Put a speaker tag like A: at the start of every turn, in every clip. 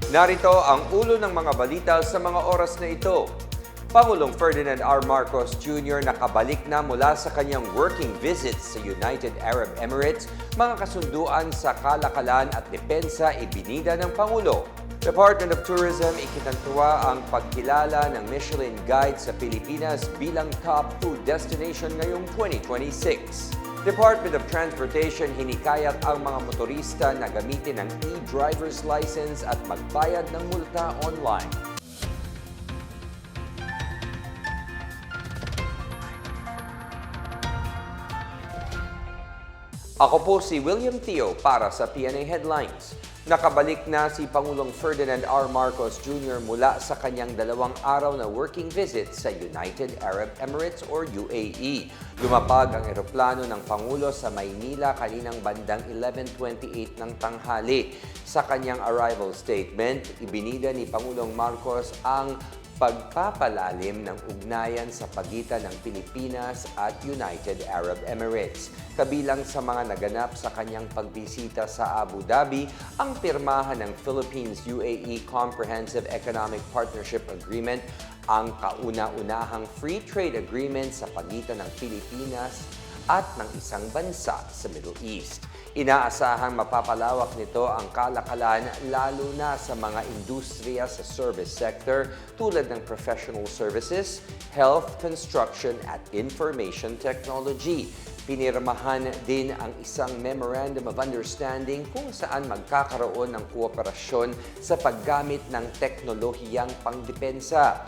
A: Narito ang ulo ng mga balita sa mga oras na ito. Pangulong Ferdinand R. Marcos Jr. nakabalik na mula sa kanyang working visit sa United Arab Emirates. Mga kasunduan sa kalakalan at depensa ibinida ng Pangulo. Department of Tourism ikinatuwa ang pagkilala ng Michelin Guide sa Pilipinas bilang top food destination ngayong 2026. Department of Transportation hinikayat ang mga motorista na gamitin ang e-driver's license at magbayad ng multa online. Ako po si William Teo para sa PNA Headlines. Nakabalik na si Pangulong Ferdinand R. Marcos Jr. mula sa kanyang 2 araw na working visit sa United Arab Emirates or UAE. Lumapag ang eroplano ng Pangulo sa Maynila kaninang bandang 11:28 ng tanghali. Sa kanyang arrival statement, ibinida ni Pangulong Marcos ang pagpapalalim ng ugnayan sa pagitan ng Pilipinas at United Arab Emirates. Kabilang sa mga naganap sa kanyang pagbisita sa Abu Dhabi, ang pirmahan ng Philippines-UAE Comprehensive Economic Partnership Agreement, ang kauna-unahang free trade agreement sa pagitan ng Pilipinas at ng isang bansa sa Middle East. Inaasahang mapapalawak nito ang kalakalan lalo na sa mga industriya sa service sector tulad ng professional services, health, construction at information technology. Pinirmahan din ang isang Memorandum of Understanding kung saan magkakaroon ng kooperasyon sa paggamit ng teknolohiyang pangdepensa.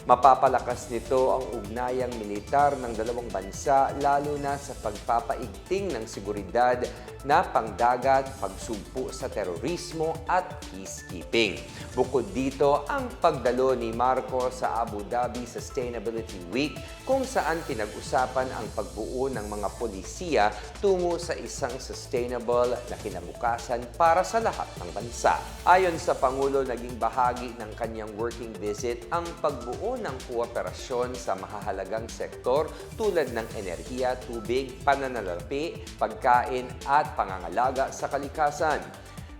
A: Mapapalakas nito ang ugnayang militar ng dalawang bansa lalo na sa pagpapaigting ng seguridad na pangdagat, pagsugpo sa terorismo at peacekeeping. Bukod dito, ang pagdalo ni Marcos sa Abu Dhabi Sustainability Week kung saan pinag-usapan ang pagbuo ng mga polisiya tungo sa isang sustainable na kinabukasan para sa lahat ng bansa. Ayon sa Pangulo, naging bahagi ng kanyang working visit ang pagbuo ng kooperasyon sa mahahalagang sektor tulad ng enerhiya, tubig, pananalapi, pagkain at pangangalaga sa kalikasan.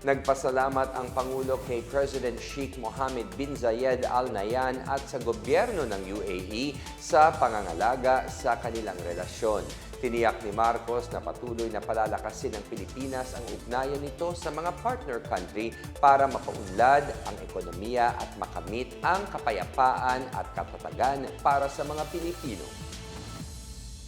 A: Nagpasalamat ang Pangulo kay President Sheikh Mohammed bin Zayed Al Nahyan at sa gobyerno ng UAE sa pangangalaga sa kanilang relasyon. Tiniyak ni Marcos na patuloy na palalakasin ng Pilipinas ang ugnayan nito sa mga partner country para mapaunlad ang ekonomiya at makamit ang kapayapaan at katatagan para sa mga Pilipino.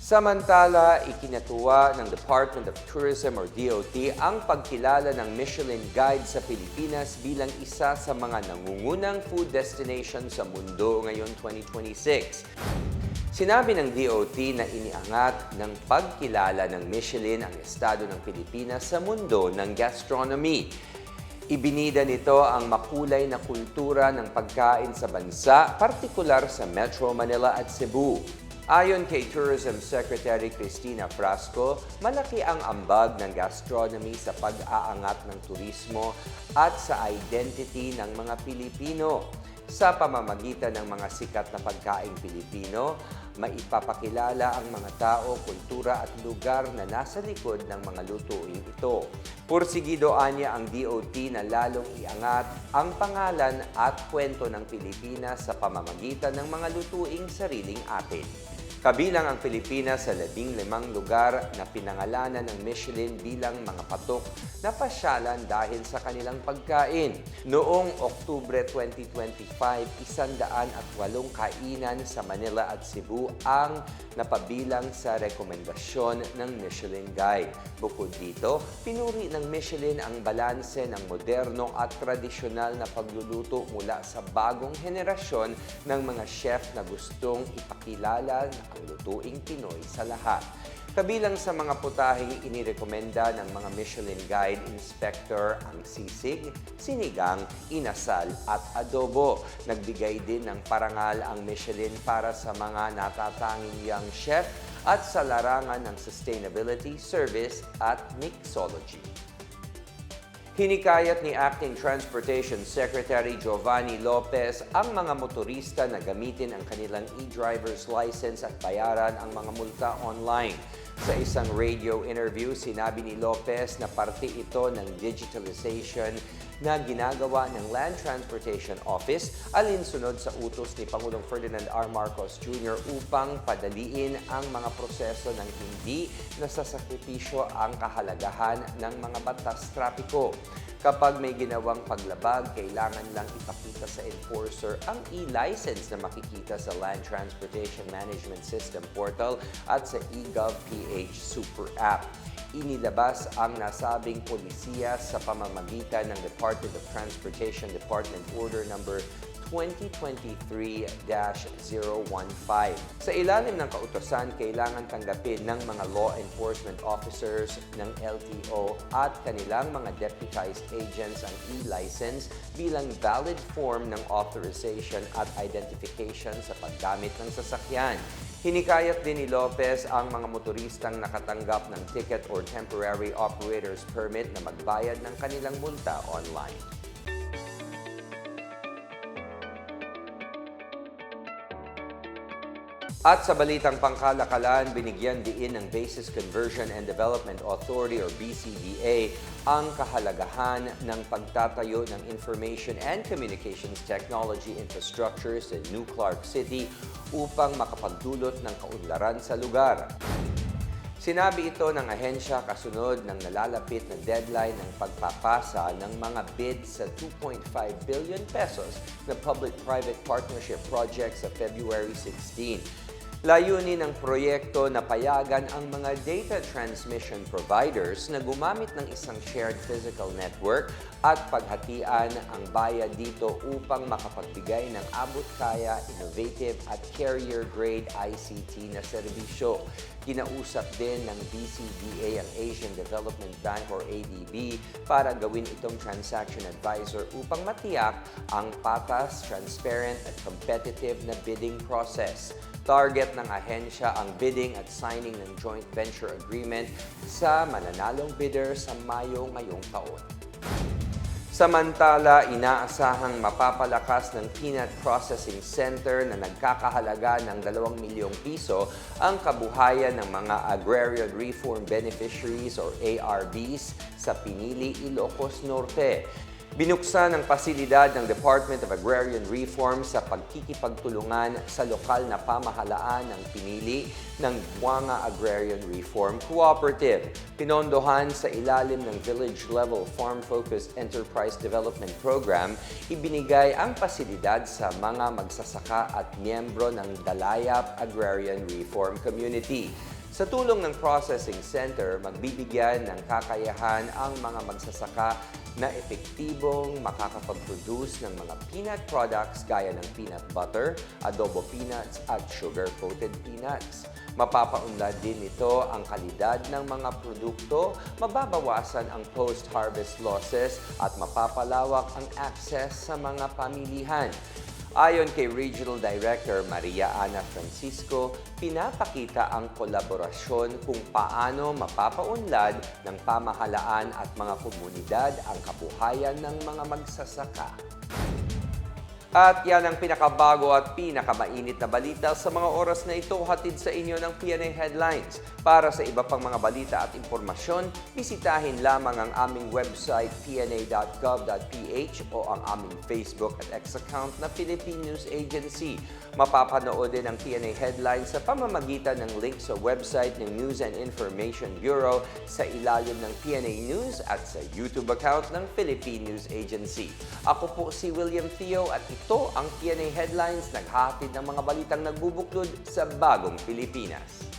A: Samantala, ikinatuwa ng Department of Tourism or DOT ang pagkilala ng Michelin Guide sa Pilipinas bilang isa sa mga nangungunang food destination sa mundo ngayong 2026. Sinabi ng DOT na iniangat ng pagkilala ng Michelin ang estado ng Pilipinas sa mundo ng gastronomy. Ibinida nito ang makulay na kultura ng pagkain sa bansa, partikular sa Metro Manila at Cebu. Ayon kay Tourism Secretary Cristina Frasco, malaki ang ambag ng gastronomy sa pag-aangat ng turismo at sa identity ng mga Pilipino. Sa pamamagitan ng mga sikat na pagkaing Pilipino, maipapakilala ang mga tao, kultura at lugar na nasa likod ng mga lutuing ito. Pursigido anya ang DOT na lalong iangat ang pangalan at kwento ng Pilipinas sa pamamagitan ng mga lutuing sariling atin. Kabilang ang Pilipinas sa 15 lugar na pinangalanan ng Michelin bilang mga patok na pasyalan dahil sa kanilang pagkain. Noong Oktubre 2025, 108 kainan sa Manila at Cebu ang napabilang sa rekomendasyon ng Michelin Guide. Bukod dito, pinuri ng Michelin ang balanse ng moderno at tradisyonal na pagluluto mula sa bagong henerasyon ng mga chef na gustong ipakilala ang lutuing Pinoy sa lahat. Kabilang sa mga putaheng inirekomenda ng mga Michelin Guide Inspector ang sisig, sinigang, inasal at adobo. Nagbigay din ng parangal ang Michelin para sa mga natatanging young chef at sa larangan ng sustainability, service at mixology. Hinikayat ni Acting Transportation Secretary Giovanni Lopez ang mga motorista na gamitin ang kanilang e-driver's license at bayaran ang mga multa online. Sa isang radio interview, sinabi ni Lopez na parte ito ng digitalization na ginagawa ng Land Transportation Office alinsunod sa utos ni Pangulong Ferdinand R. Marcos Jr. upang padaliin ang mga proseso ng hindi nasasakripisyo ang kahalagahan ng mga batas trapiko. Kapag may ginawang paglabag, kailangan lang ipakita sa enforcer ang e-license na makikita sa Land Transportation Management System portal at sa eGov.ph Super App. Inilabas ang nasabing polisiya sa pamamagitan ng Department of Transportation Department Order Number 2023-015. Sa ilalim ng kautusan, kailangan tanggapin ng mga law enforcement officers ng LTO at kanilang mga deputized agents ang e-license bilang valid form ng authorization at identification sa paggamit ng sasakyan. Hinikayat din ni Lopez ang mga motoristang nakatanggap ng ticket or temporary operator's permit na magbayad ng kanilang multa online. At sa balitang pangkalakalan, binigyan diin ng Basis Conversion and Development Authority or BCDA ang kahalagahan ng pagtatayo ng Information and Communications Technology Infrastructure sa New Clark City upang makapagdulot ng kaunlaran sa lugar. Sinabi ito ng ahensya kasunod ng nalalapit na deadline ng pagpapasa ng mga bid sa 2.5 billion pesos na public-private partnership project sa February 16. Layunin ng proyekto na payagan ang mga data transmission providers na gumamit ng isang shared physical network at paghatian ang bayad dito upang makapagbigay ng abot-kaya, innovative at carrier-grade ICT na serbisyo. Kinausap din ng BCDA ang Asian Development Bank or ADB para gawin itong transaction advisor upang matiyak ang patas, transparent at competitive na bidding process. Target ng ahensya ang bidding at signing ng joint venture agreement sa mananalong bidder sa Mayo ngayong taon. Samantala, inaasahang mapapalakas ng Peanut Processing Center na nagkakahalaga ng 2 milyong piso ang kabuhayan ng mga Agrarian Reform Beneficiaries or ARBs sa Pinili, Ilocos Norte. Binuksan ang pasilidad ng Department of Agrarian Reform sa pagkikipagtulungan sa lokal na pamahalaan ng Pinili ng Buanga Agrarian Reform Cooperative. Pinondohan sa ilalim ng Village Level Farm-Focused Enterprise Development Program, ibinigay ang pasilidad sa mga magsasaka at miyembro ng Dalayap Agrarian Reform Community. Sa tulong ng Processing Center, magbibigyan ng kakayahan ang mga magsasaka na epektibong makakapag-produce ng mga peanut products gaya ng peanut butter, adobo peanuts at sugar-coated peanuts. Mapapaunlad din nito ang kalidad ng mga produkto, mababawasan ang post-harvest losses at mapapalawak ang access sa mga pamilihan. Ayon kay Regional Director Maria Ana Francisco, pinapakita ang kolaborasyon kung paano mapapaunlad ng pamahalaan at mga komunidad ang kabuhayan ng mga magsasaka. At yan ang pinakabago at pinakamainit na balita sa mga oras na ito, hatid sa inyo ng PNA Headlines. Para sa iba pang mga balita at impormasyon, bisitahin lamang ang aming website pna.gov.ph o ang aming Facebook at X account na Philippine News Agency. Mapapanood din ang PNA Headlines sa pamamagitan ng link sa website ng News and Information Bureau sa ilalim ng PNA News at sa YouTube account ng Philippine News Agency. Ako po si William Theo at ito ang PNA Headlines, naghahatid ng mga balitang nagbubuklod sa bagong Pilipinas.